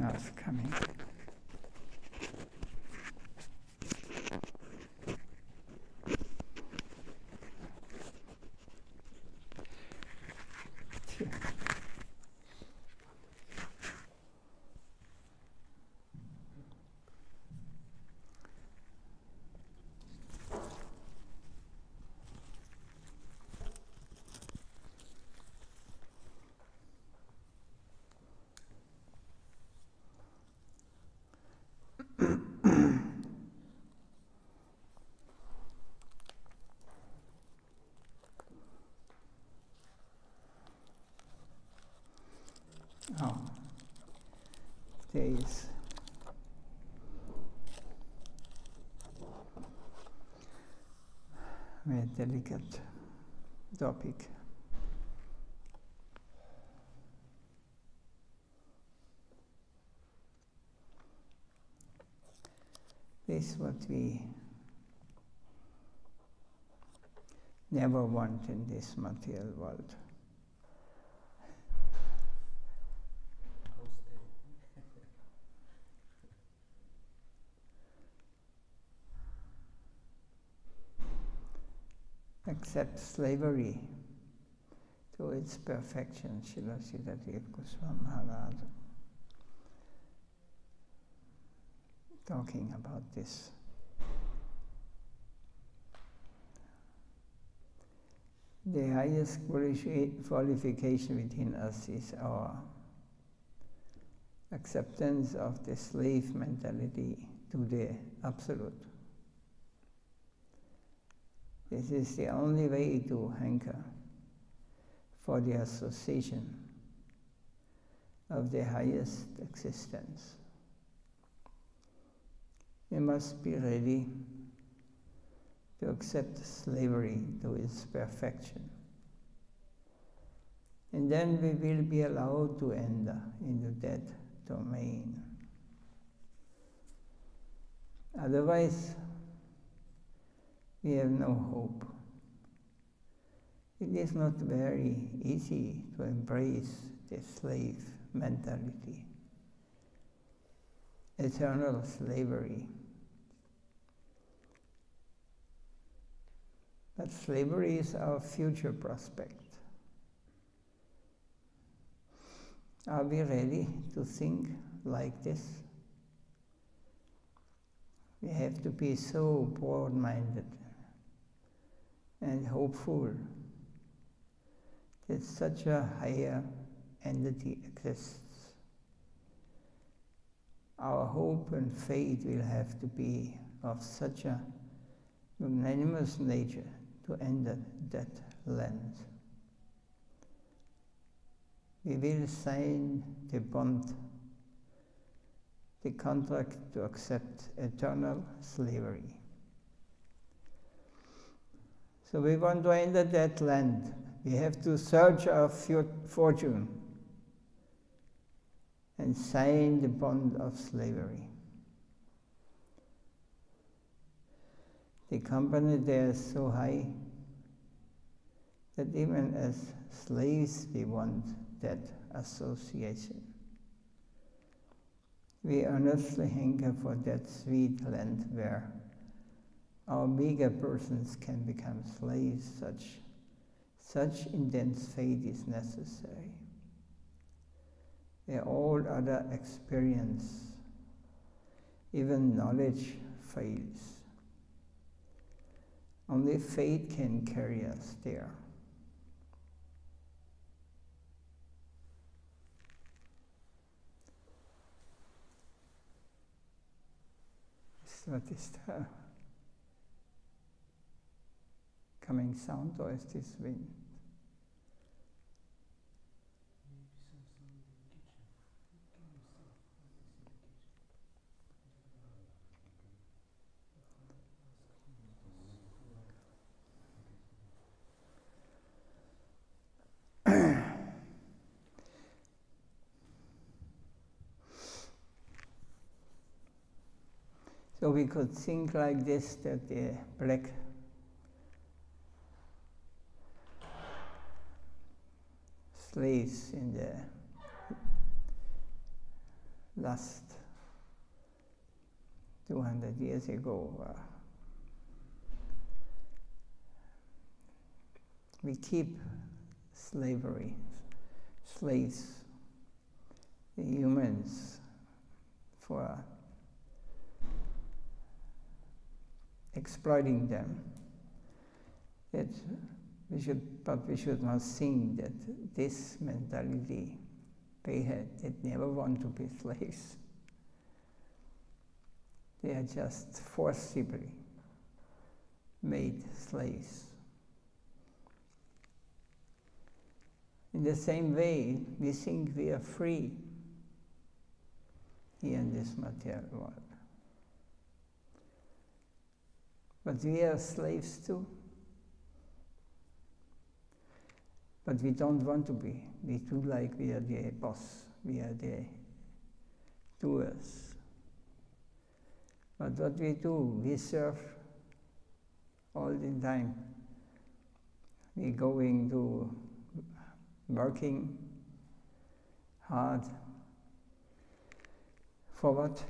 Now it's coming. Oh, there is a very delicate topic. This is what we never want in this material world. Accept slavery to its perfection, Srila Siddhartha Goswami Maharaj, talking about this. The highest qualification within us is our acceptance of the slave mentality to the Absolute. This is the only way to hanker for the association of the highest existence. We must be ready to accept slavery to its perfection. And then we will be allowed to enter into that domain. Otherwise, we have no hope. It is not very easy to embrace the slave mentality, eternal slavery. But slavery is our future prospect. Are we ready to think like this? We have to be so broad-minded and hopeful that such a higher entity exists. Our hope and faith will have to be of such a magnanimous nature to enter that land. We will sign the bond, the contract to accept eternal slavery. So we want to enter that land. We have to search our fortune and sign the bond of slavery. The company there is so high that even as slaves we want that association. We earnestly hanker for that sweet land where our meager persons can become slaves. Such intense faith is necessary. Where all other experience, even knowledge, fails. Only faith can carry us there. What is the coming sound, or is this wind? So we could think like this, that the black slaves in the last 200 years ago, we keep slavery, slaves, humans, for exploiting them. That but we should not think that this mentality they had, they never want to be slaves. They are just forcibly made slaves. In the same way, we think we are free here in this material world. But we are slaves too. But we don't want to be. We do like we are the boss, we are the doers. But what we do, we serve all the time. We going to working hard for what?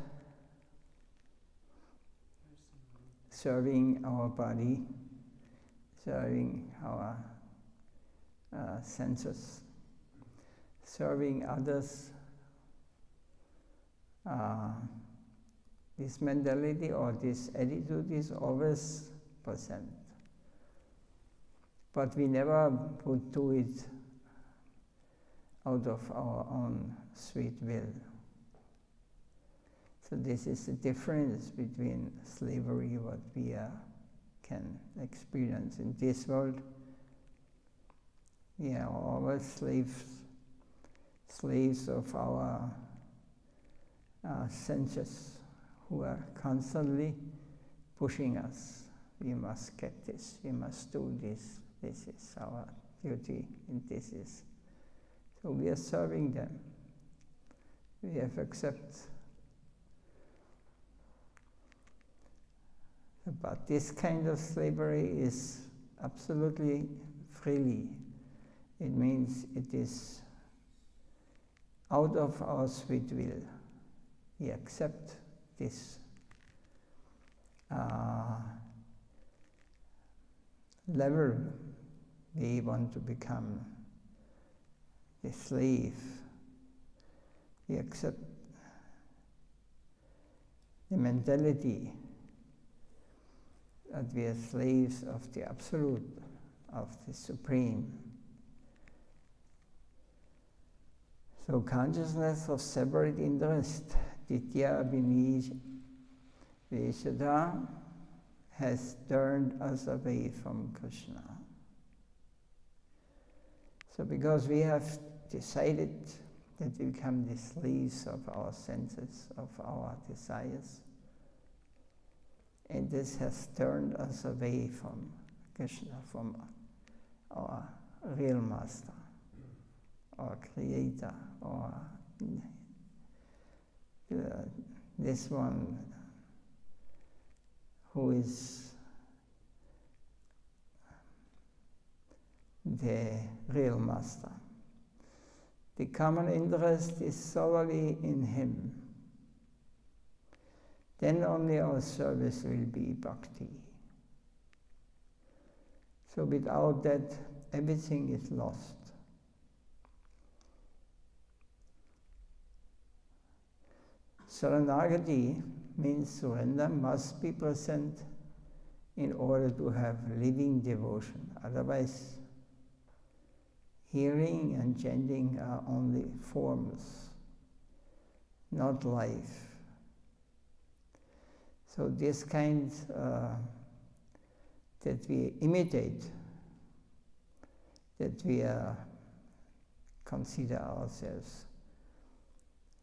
Serving our body, serving our senses, serving others. This mentality or this attitude is always present. But we never would do it out of our own sweet will. So this is the difference between slavery, what we can experience in this world. We are always slaves of our senses, who are constantly pushing us. We must get this, we must do this, this is our duty, and this is. So we are serving them. We have accepted. But this kind of slavery is absolutely freely. It means it is out of our sweet will. We accept this level. We want to become the slave. We accept the mentality that we are slaves of the Absolute, of the Supreme. So consciousness of separate interest, Ditya Vinishada, has turned us away from Krishna. So because we have decided that we become the slaves of our senses, of our desires, and this has turned us away from Krishna, from our real master, our creator, or this one who is the real master. The common interest is solely in him. Then only our service will be bhakti. So without that, everything is lost. Saranagati means surrender must be present in order to have living devotion. Otherwise, hearing and chanting are only forms, not life. So this kind that we imitate, that we consider ourselves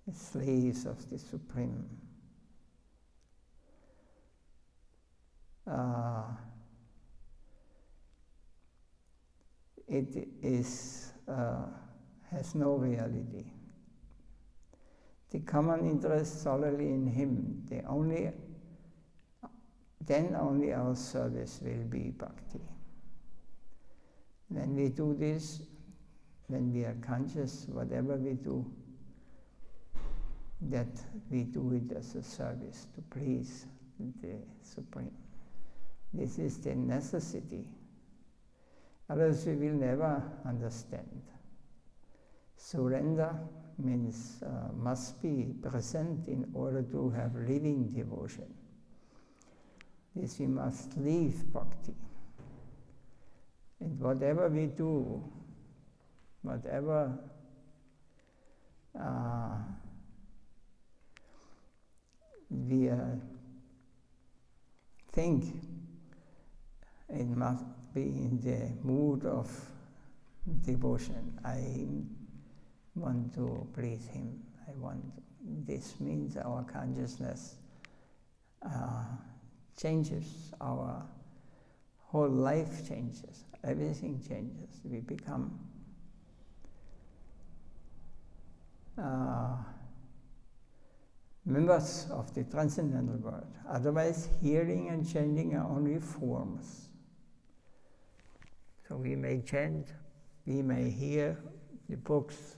as slaves of the Supreme. It is has no reality. The common interest solely in him. Then only our service will be bhakti. When we do this, when we are conscious, whatever we do, that we do it as a service to please the Supreme. This is the necessity. Otherwise we will never understand. Surrender means must be present in order to have living devotion. This we must leave bhakti. And whatever we do, whatever we think, it must be in the mood of devotion. I want to please him. This means our consciousness changes, our whole life changes, everything changes. We become members of the transcendental world. Otherwise, hearing and chanting are only forms. So we may chant, we may hear the books,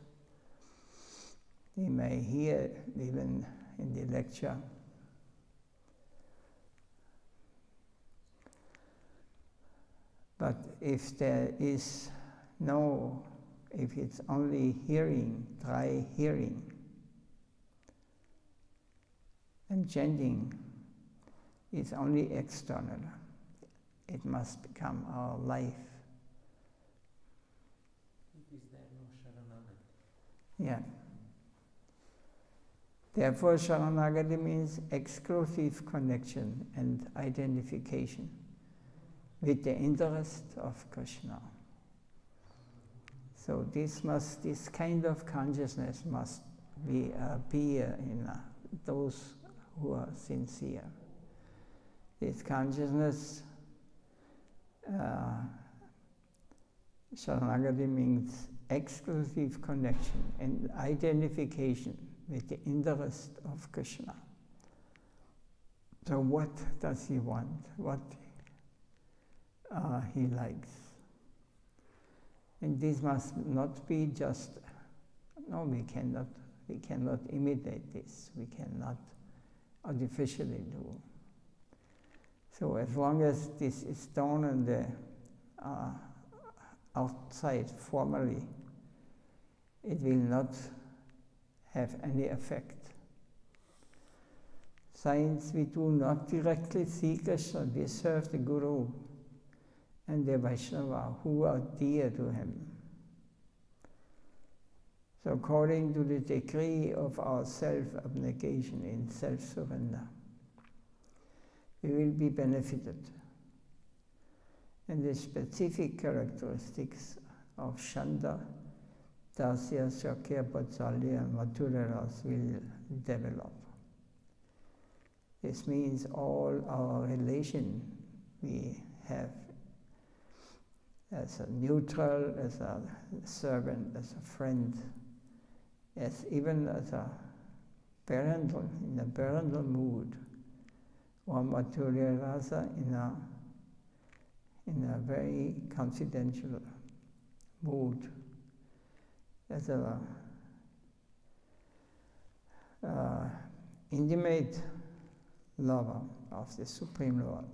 we may hear even in the lecture. But if it's only hearing, dry hearing, and chanting is only external, it must become our life. Is there no Sharanagati? Yeah. Therefore, Sharanagati means exclusive connection and identification with the interest of Krishna. So this kind of consciousness must appear in those who are sincere. This consciousness, Sharanagati means exclusive connection and identification with the interest of Krishna. So what does he want? What he likes? And this must not be just, no, we cannot imitate this. We cannot artificially do. So as long as this is done on the outside formally, it will not have any effect. Since we do not directly see Krishna, we serve the Guru and the Vaishnava who are dear to him. So according to the degree of our self-abnegation in self-surrender, we will be benefited. And the specific characteristics of Shanta, Dasya, Shakya, Vatsalya, and Madhurya Ras will develop. This means all our relation we have as a neutral, as a servant, as a friend, even as a parental, in a parental mood, or Madhurya Rasa in a very confidential mood, as a intimate lover of the Supreme Lord.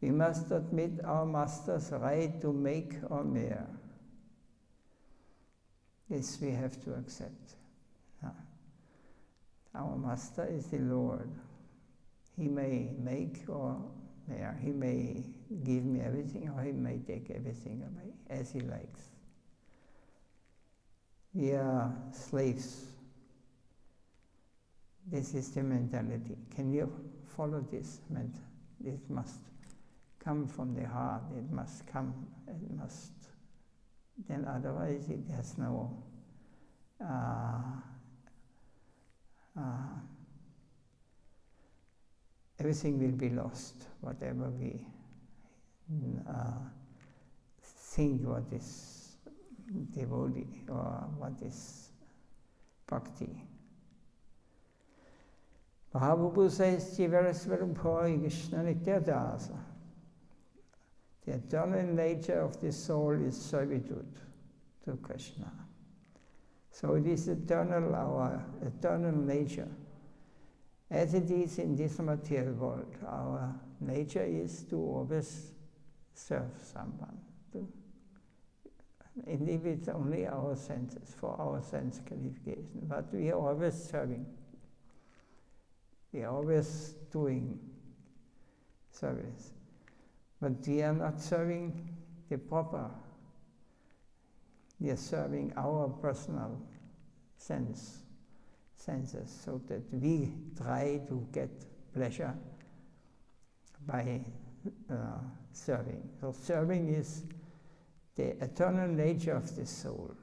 We must admit our Master's right to make or mar. This we have to accept. Our Master is the Lord. He may make or mar. He may give me everything or he may take everything away as he likes. We are slaves. This is the mentality. Can you follow this mentality? It must come from the heart. It must come. It must. Then otherwise it has no everything will be lost. Whatever we think what is devotee or what is bhakti. Mahaprabhu says, the eternal nature of the soul is servitude to Krishna. So it is eternal, our eternal nature. As it is in this material world, our nature is to always serve someone. And if it's only our senses, for our sense gratification, but we are always serving. We are always doing service. But we are not serving the proper. We are serving our personal senses, so that we try to get pleasure by serving. So serving is the eternal nature of the soul.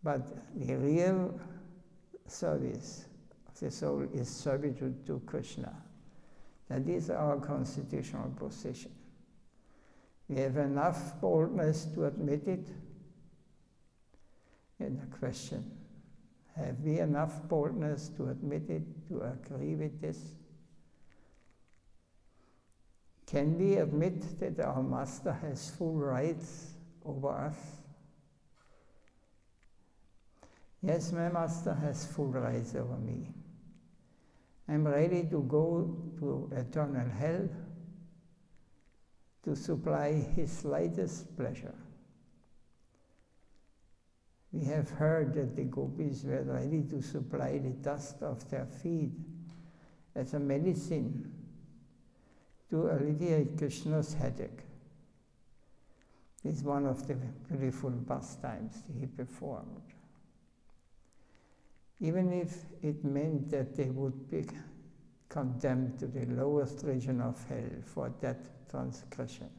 But the real service of the soul is servitude to Krishna. That is our constitutional position. We have enough boldness to admit it. And the question, have we enough boldness to admit it, to agree with this? Can we admit that our Master has full rights over us? Yes, my Master has full rights over me. I'm ready to go to eternal hell to supply his slightest pleasure. We have heard that the gopis were ready to supply the dust of their feet as a medicine to alleviate Krishna's headache. This is one of the beautiful pastimes he performed. Even if it meant that they would be condemned to the lowest region of hell for that transgression.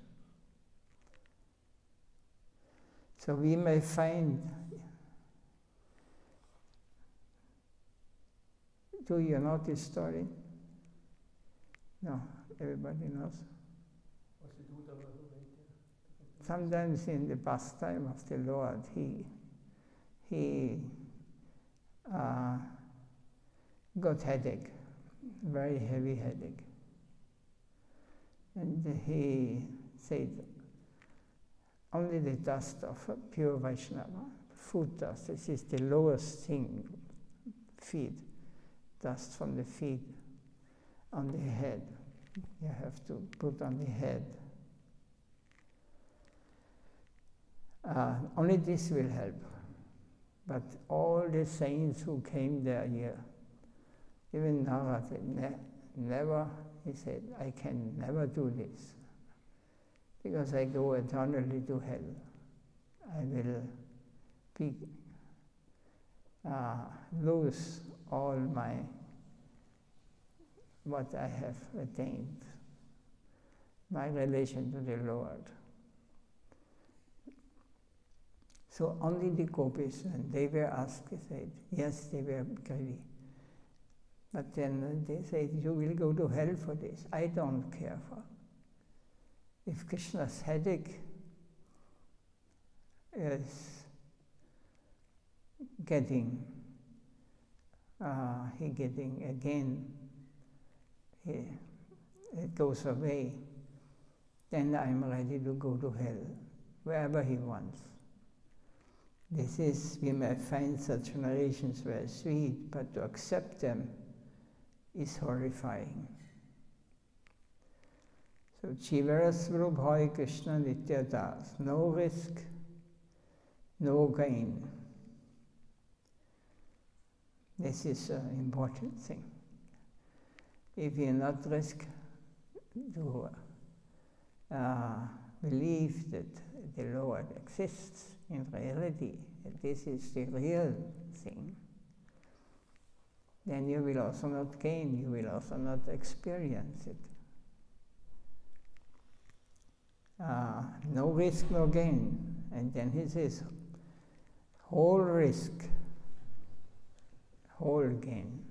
So we may find, do you know this story? No, everybody knows. Sometimes in the pastime of the Lord, he got headache, very heavy headache. And he said, only the dust of a pure Vaishnava, foot dust, this is the lowest thing, feet, dust from the feet on the head. You have to put on the head. Only this will help. But all the saints who came there here, even Narada said, never, he said, I can never do this, because I go eternally to hell. I will be, lose all what I have attained, my relation to the Lord. So only the gopis, when they were asked, they said, yes, they were greedy. But then they said, you will go to hell for this. I don't care for. If Krishna's headache is getting again, it goes away, then I'm ready to go to hell, wherever he wants. This is, we may find such narrations very sweet, but to accept them is horrifying. So, Chivarasvarup Hoy Krishna Nitya Das, no risk, no gain. This is an important thing. If you not risk to believe that the Lord exists in reality, that this is the real thing, then you will also not gain, you will also not experience it. No risk, no gain. And then he says, whole risk, whole gain.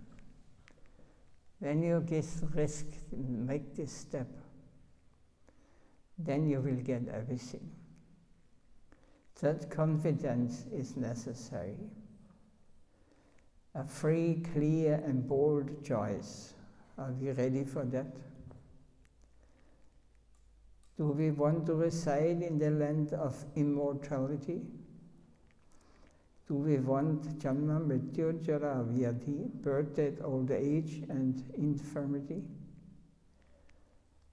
When you risk, make this step, then you will get everything. That confidence is necessary. A free, clear, and bold choice. Are we ready for that? Do we want to reside in the land of immortality? Do we want Janma Mrityu Jara Vyadhi, birth, death, old age and infirmity?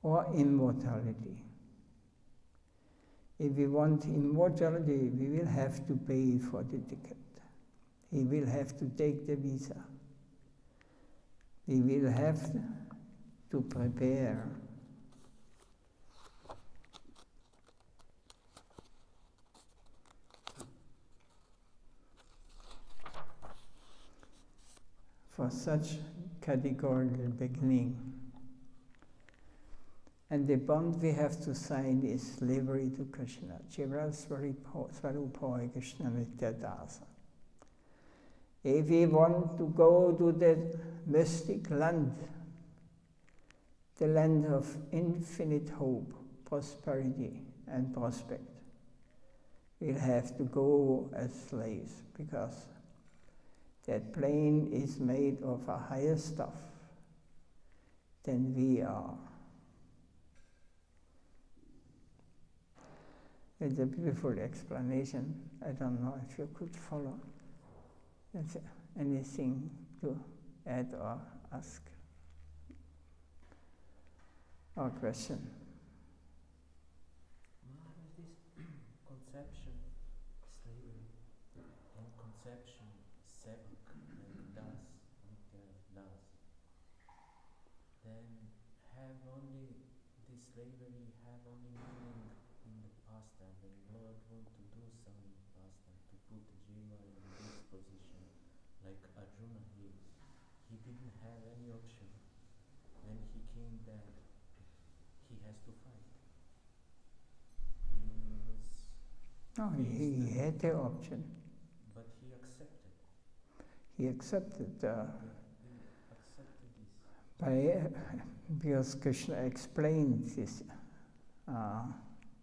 Or immortality? If we want immortality, we will have to pay for the ticket. He will have to take the visa. We will have to prepare. For such categorical beginning. And the bond we have to sign is slavery to Krishna. Chira Svarupoy Krishna Nityadasa. If we want to go to that mystic land, the land of infinite hope, prosperity and prospect, we'll have to go as slaves, because that plane is made of a higher stuff than we are. It's a beautiful explanation. I don't know if you could follow. Is there anything to add or ask? Or question? Maharaj, this conception, slavery, and conception, Sadhaka, and das, then have only this slavery have only meaning in the past time when Lord want to do some past time to put Jiva in this position, like Arjuna, he didn't have any option. When he came back, he has to fight. He was. No, he had the option. But he accepted. He accepted. He accepted this. Because Krishna explained this.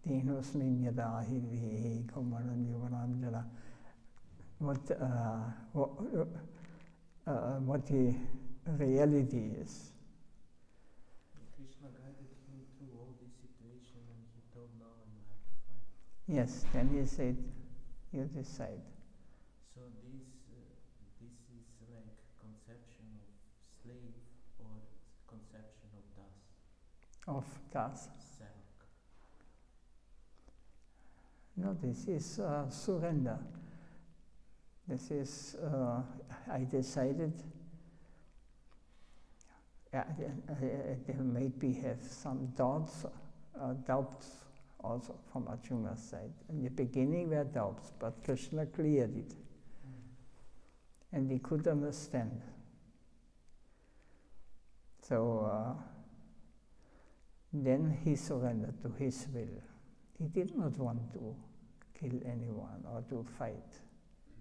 Dinosmin yada hi komaran yuvanam jala. What the reality is. Krishna guided him through all this situation and he told, now you have to fight. Yes, then he said, you decide. So this is like conception of slave or conception of das. Of das. Sadhaka. No, this is surrender. This is, I decided, they maybe have some doubts also from Arjuna's side. In the beginning were doubts, but Krishna cleared it. And he could understand. So then he surrendered to his will. He did not want to kill anyone or to fight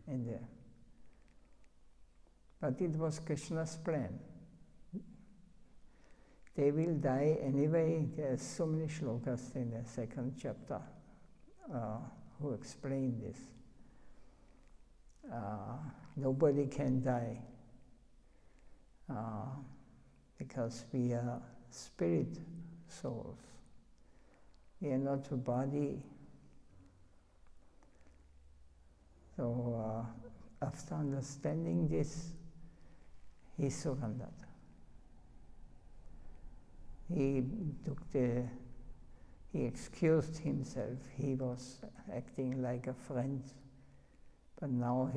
in there. But it was Krishna's plan. They will die anyway. There are so many shlokas in the second chapter who explain this. Nobody can die because we are spirit souls. We are not a body. So after understanding this, he surrendered. He excused himself. He was acting like a friend. But now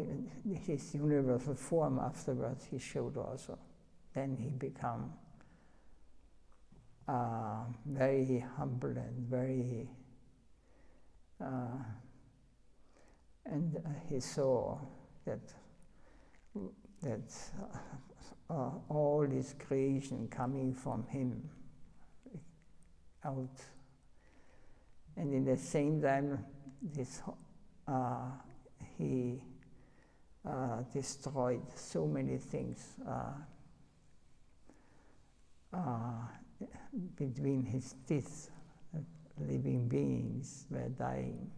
his universal form afterwards he showed also. Then he became very humble and very, and he saw that all his creation coming from him out, and in the same time, he destroyed so many things between his teeth. Living beings were dying.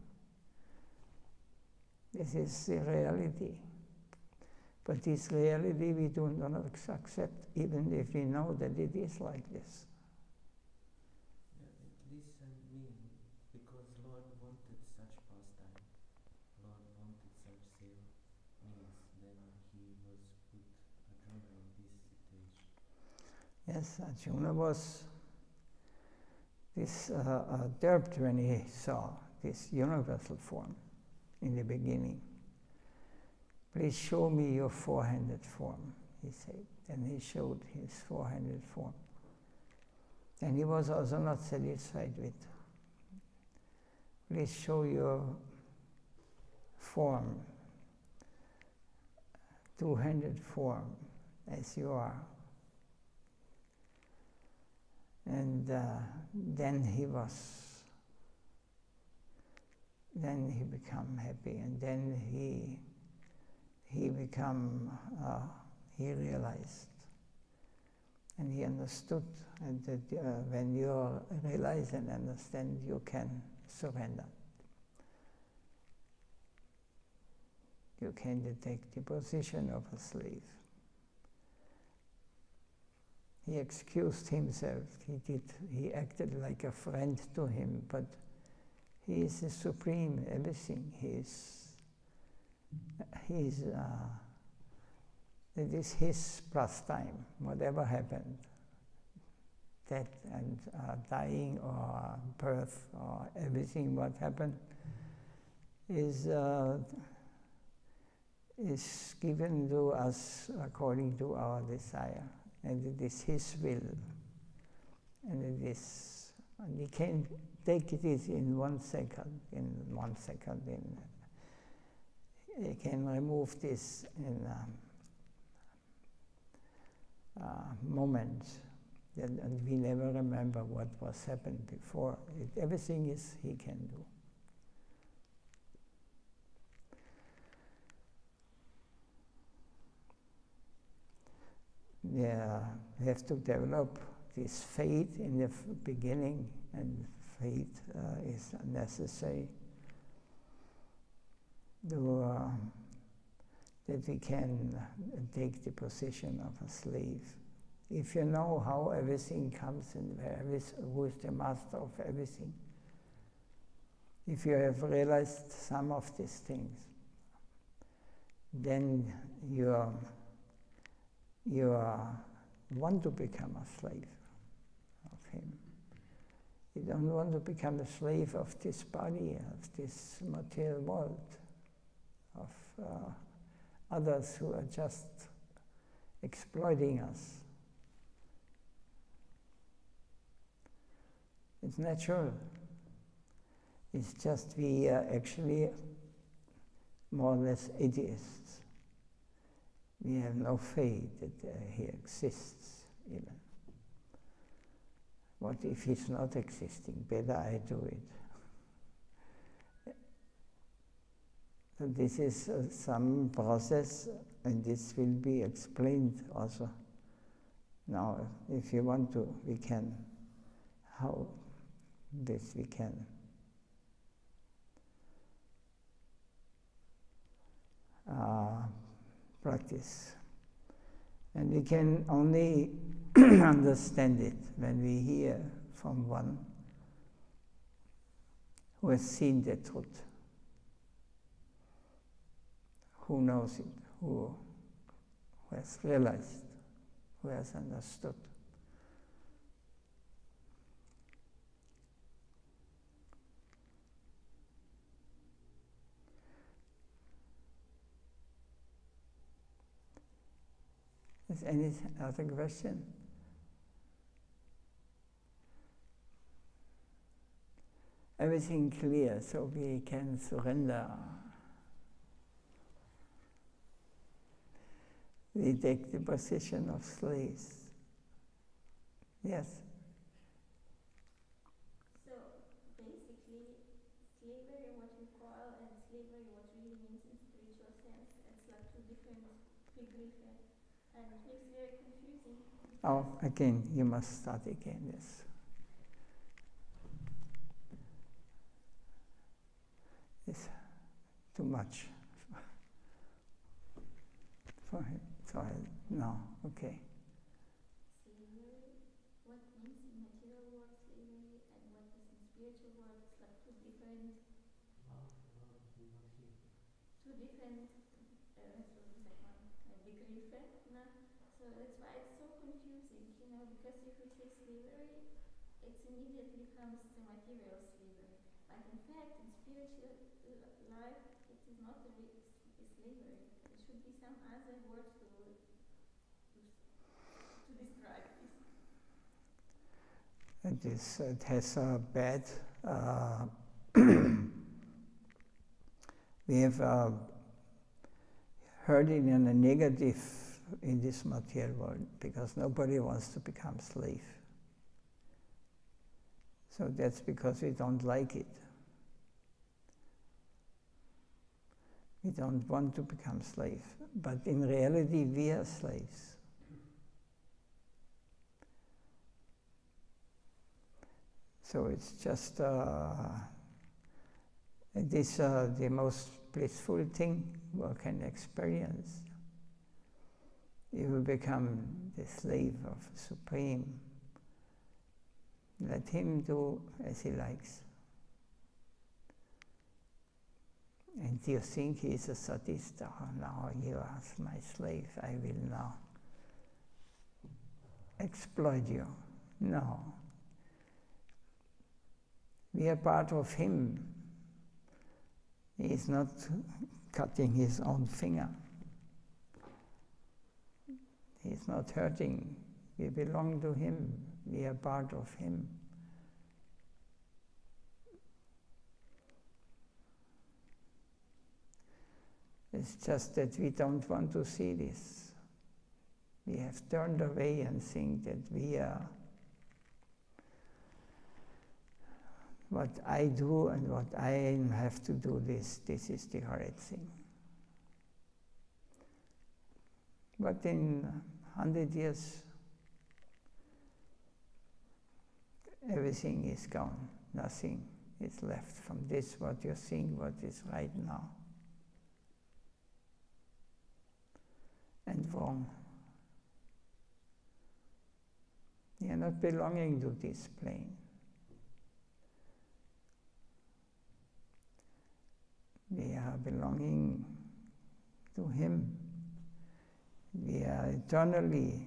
This is the reality. But this reality we do not accept, even if we know that it is like this. Listen me, because Lord wanted such pastime. Lord wanted such seva. means, then he was put Arjuna in this situation. Yes, Arjuna was disturbed when he saw this universal form in the beginning. Please show me your four-handed form, he said. And he showed his four-handed form. And he was also not satisfied with. Please show your form, two-handed form, as you are. And then he became happy, and then he realized, and he understood, and that when you realize and understand, you can surrender. You can take the position of a slave. He excused himself. He acted like a friend to him, but he is the supreme everything. It is his pastime. Whatever happened, death and dying or birth or everything what happened is given to us according to our desire. And it is his will. And he can take it in 1 second. He can remove this in a moment. And we never remember what was happened before. Everything he can do. Yeah, we have to develop this faith in the beginning, and faith is necessary that we can take the position of a slave. If you know how everything comes and who is the master of everything, if you have realized some of these things, then you want to become a slave of him. You don't want to become a slave of this body, of this material world, of others who are just exploiting us. It's natural. It's just we are actually more or less atheists. We have no faith that he exists, even. What if he's not existing? Better I do it. So this is some process, and this will be explained also. Now, if you want to, we can, how this we can. Practice. And we can only understand it when we hear from one who has seen the truth, who knows it, who has realized, who has understood. Is any other question? Everything clear, so we can surrender. We take the position of slaves. Yes? So basically, slavery, what you call, and slavery, what really means in spiritual sense, it's like two different begriffs. And it makes it very confusing. Oh, again, you must start again, yes. It's too much for him. So no, okay. Slavery, what means in material world slavery and what is in spiritual world, it's like two different Begriffe. No? So that's why it's so confusing, because if we say slavery, it immediately comes to material slavery. But in fact, in spiritual life, it is not a slavery. There should be some other word to describe this. It has a bad. We have heard it in a negative in this material world because nobody wants to become slave. So that's because we don't like it. We don't want to become slave, but in reality we are slaves. So it's just it is the most blissful thing one can experience. You will become the slave of Supreme. Let him do as he likes. And you think he is a sadist? Oh, now you are my slave, I will now exploit you. No. We are part of him. He is not cutting his own finger. He is not hurting. We belong to him. We are part of him. It's just that we don't want to see this. We have turned away and think that we are what I do and what I have to do, this is the correct thing. But in 100 years, everything is gone. Nothing is left from this, what you're seeing, what is right now. And wrong. You are not belonging to this plane. We are belonging to him. We are eternally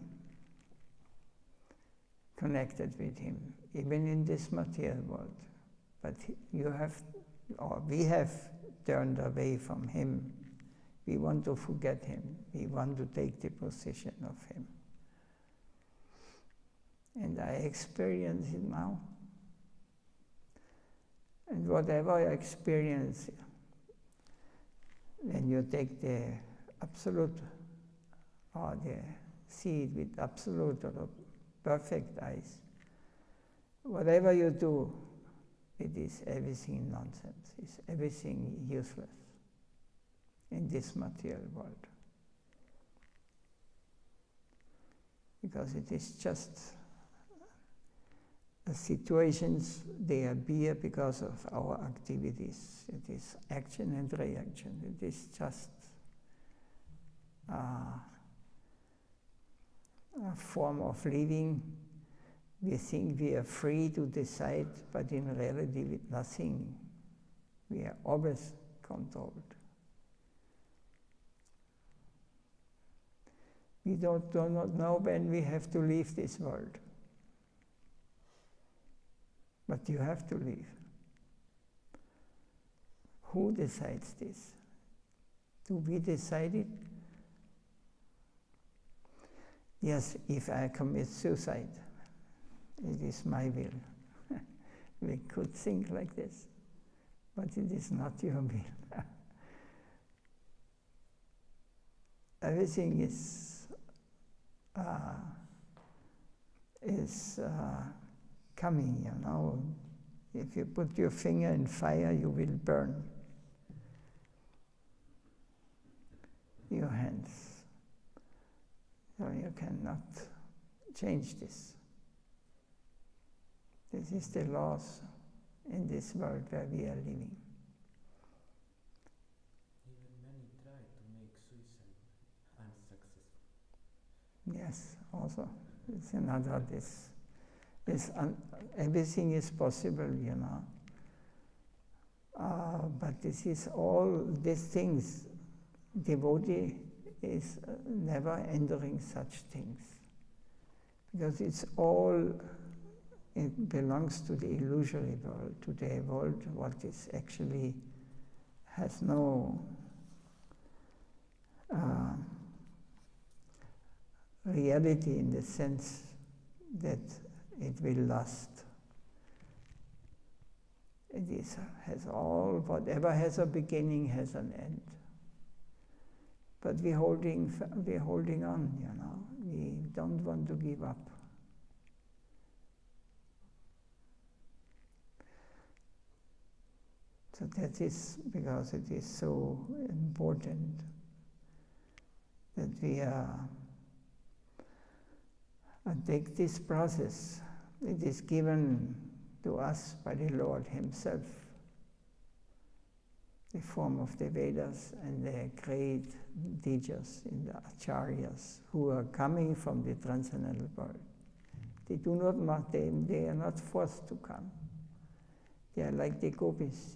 connected with him, even in this material world. But you have, or we have turned away from him. We want to forget him. We want to take the position of him. And I experience it now. And whatever I experience, when you take the absolute, or the see it with absolute or perfect eyes, whatever you do, it is everything nonsense. It's everything useless in this material world. Because it is just situations, they appear because of our activities. It is action and reaction. It is just a form of living. We think we are free to decide, but in reality with nothing. We are always controlled. We do not know when we have to leave this world. But you have to leave. Who decides this? Do we decide it? Yes, if I commit suicide, it is my will. We could think like this, but it is not your will. Everything is coming, you know. If you put your finger in fire, you will burn your hands. So you cannot change this. This is the laws in this world where we are living. Even many try to make suicide unsuccessful. Yes, also. It's another this. Everything is possible, you know. But this is all these things devotee is never entering such things, because it belongs to the illusory world, to the world what is actually has no reality in the sense that it will last. Whatever has a beginning has an end. But we're holding on, We don't want to give up. So that is because it is so important that we take this process. It is given to us by the Lord Himself, the form of the Vedas and the great teachers in the Acharyas who are coming from the transcendental world. They are not forced to come. They are like the gopis,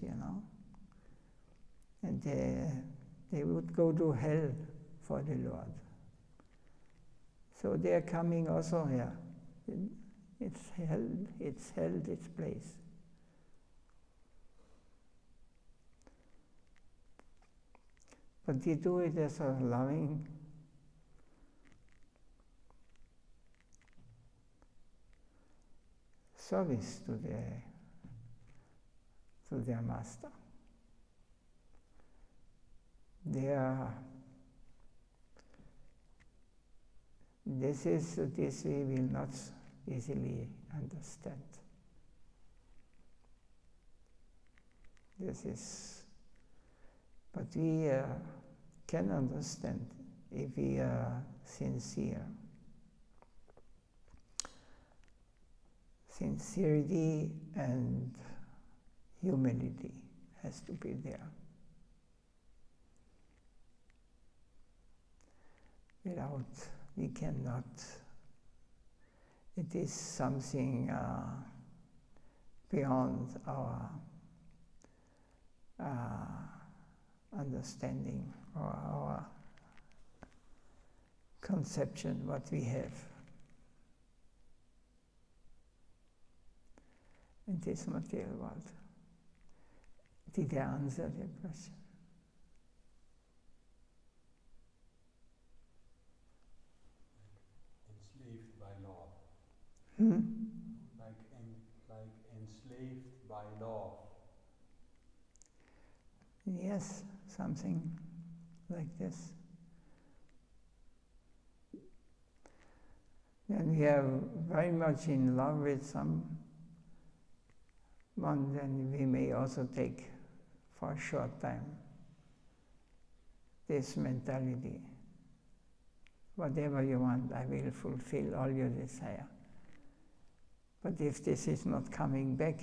and they would go to hell for the Lord. So they are coming also here. It's held its place. But they do it as a loving service to their master. This we will not easily understand. But we can understand if we are sincere. Sincerity and humility has to be there. Without, we cannot. It is something beyond our understanding or our conception, what we have in this material world. Did I answer your question? Enslaved by law. Hmm? Like enslaved by law. Yes, something like this. When we are very much in love with someone, then we may also take for a short time this mentality. Whatever you want, I will fulfill all your desire. But if this is not coming back,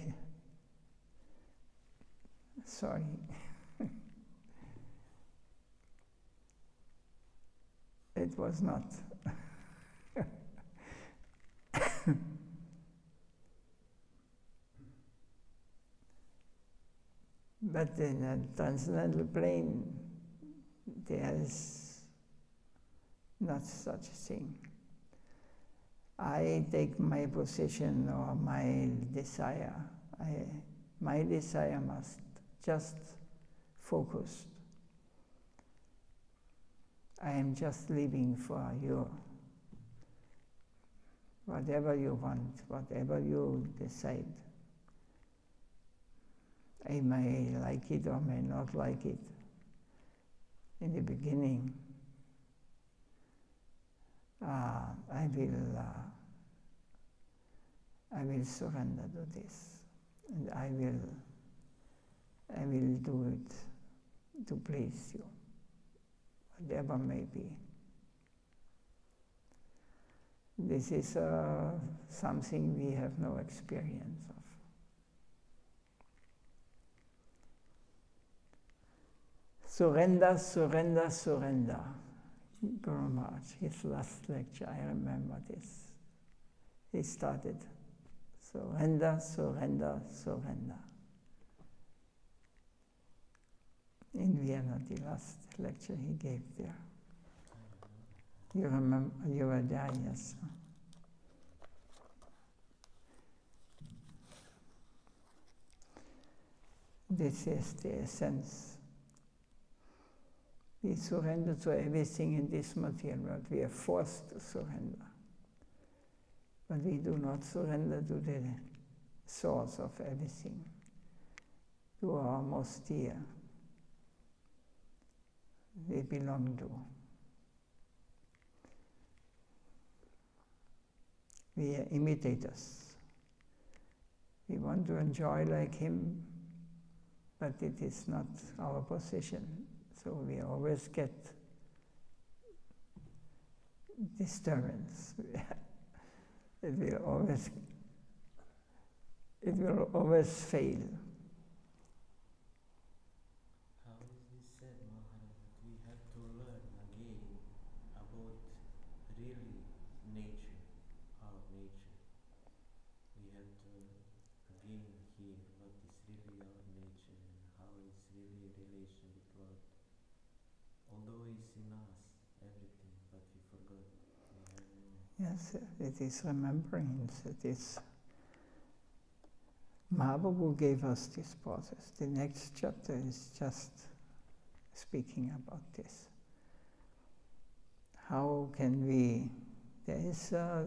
sorry. It was not. But in a transcendental plane, there is not such a thing. I take my position or my desire. My desire must just focus. I am just living for you. Whatever you want, whatever you decide. I may like it or may not like it. In the beginning, I will surrender to this, and I will do it to please you, whatever may be. This is something we have no experience of. Surrender, surrender, surrender. Guru Maharaj, his last lecture, I remember this. He started, surrender, surrender, surrender. in Vienna, the last lecture he gave there. You remember, you were there, yes. This is the essence. We surrender to everything in this material world. We are forced to surrender. But we do not surrender to the source of everything, to our most dear. We belong to. We are imitators. We want to enjoy like him, but it is not our position. So we always get disturbance. It will always fail. How is this said, Maharaj, that we have to learn again about really nature, our nature. We have to again hear what is really our nature and how is really relation with Lord. Although it's in us, everything, but we forgot. We have no. Yes, it is remembrance. It is. Mahaprabhu gave us this process. The next chapter is just speaking about this. How can we? There is a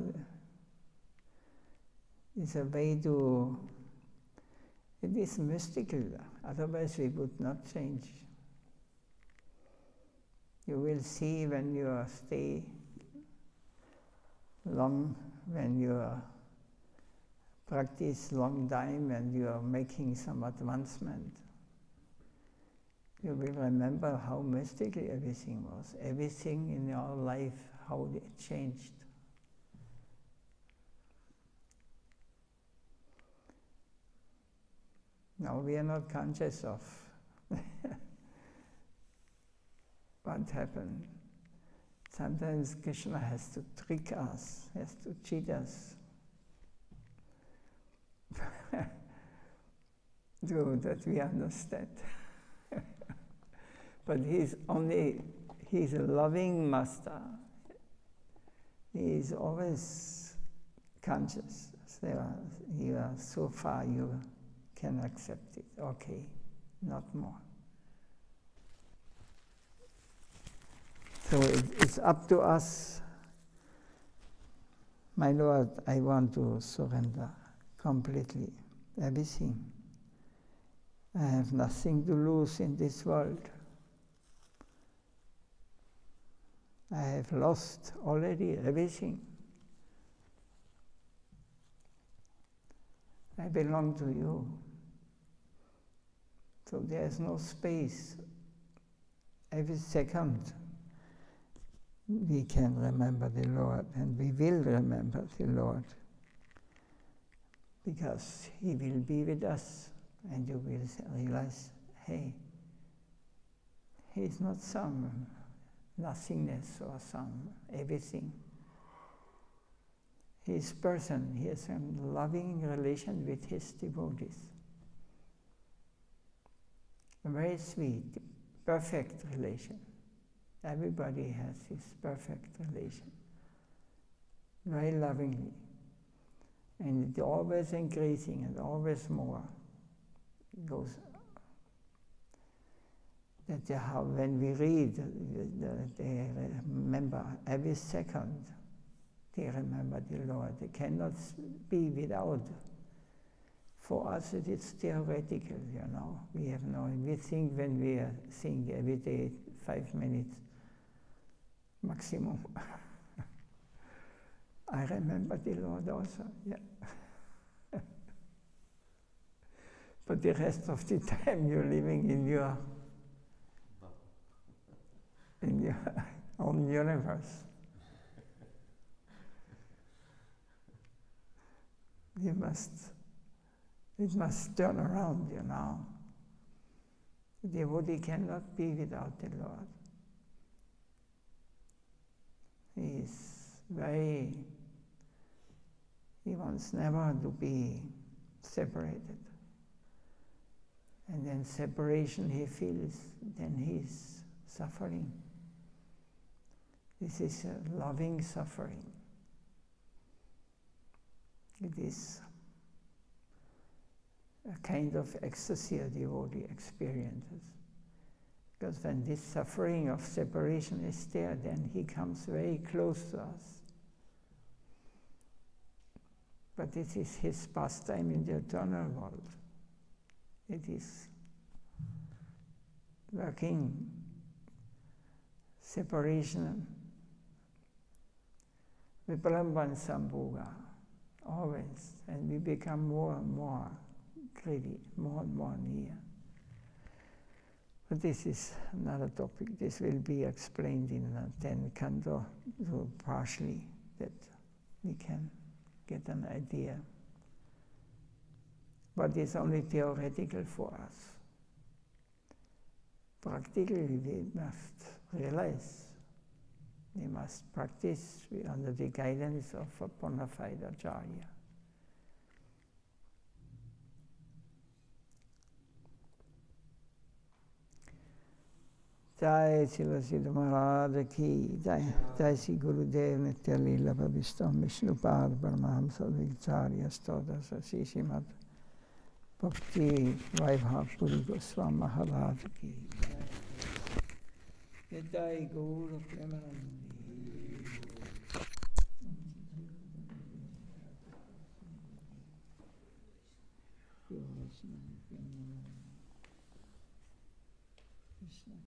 way to. It is mystical. Otherwise, we would not change. You will see when you stay long, when you practice long time and you are making some advancement, you will remember how mystical everything was. Everything in your life, how it changed. Now we are not conscious of what happened. Sometimes Krishna has to trick us, has to cheat us, so that we understand. But he's a loving master. He is always conscious. So you are so far you can accept it. Okay, not more. So it's up to us. My Lord, I want to surrender completely, everything. I have nothing to lose in this world. I have lost already everything. I belong to you. So there is no space. Every second we can remember the Lord, and we will remember the Lord, because He will be with us, and you will realize, hey, He is not some nothingness or some everything. He is person. He has a loving relation with His devotees. A very sweet, perfect relation. Everybody has this perfect relation, very lovingly, and it's always increasing and always more. It goes. How when we read, they remember every second. They remember the Lord. They cannot be without. For us, it is theoretical. We have no. We think when we think every day 5 minutes. Maximum. I remember the Lord also, yeah. But the rest of the time you're living in your own universe. It must turn around, The devotee cannot be without the Lord. He wants never to be separated. And then separation he feels, then he's suffering. This is a loving suffering. It is a kind of ecstasy a devotee experiences. Because when this suffering of separation is there, then he comes very close to us. But it is his pastime in the eternal world. It is working separation, vipalamban sambhoga, always, and we become more and more greedy, more and more near. But this is another topic. This will be explained in 10 canto, so partially, that we can get an idea. But it's only theoretical for us. Practically, we must realize, we must practice under the guidance of a bona fide acharya. Jai Srila Siddha Maharaj ki Jai. Jai Sri Gurudev Nitya Leela Bhavistam Vishnupad Paramahamsa Vicharya Stoda Sasi Srimad Bhakti Vaibhav Goswami Maharaj ki Jai. Jai Gaura Premanandi. Krishna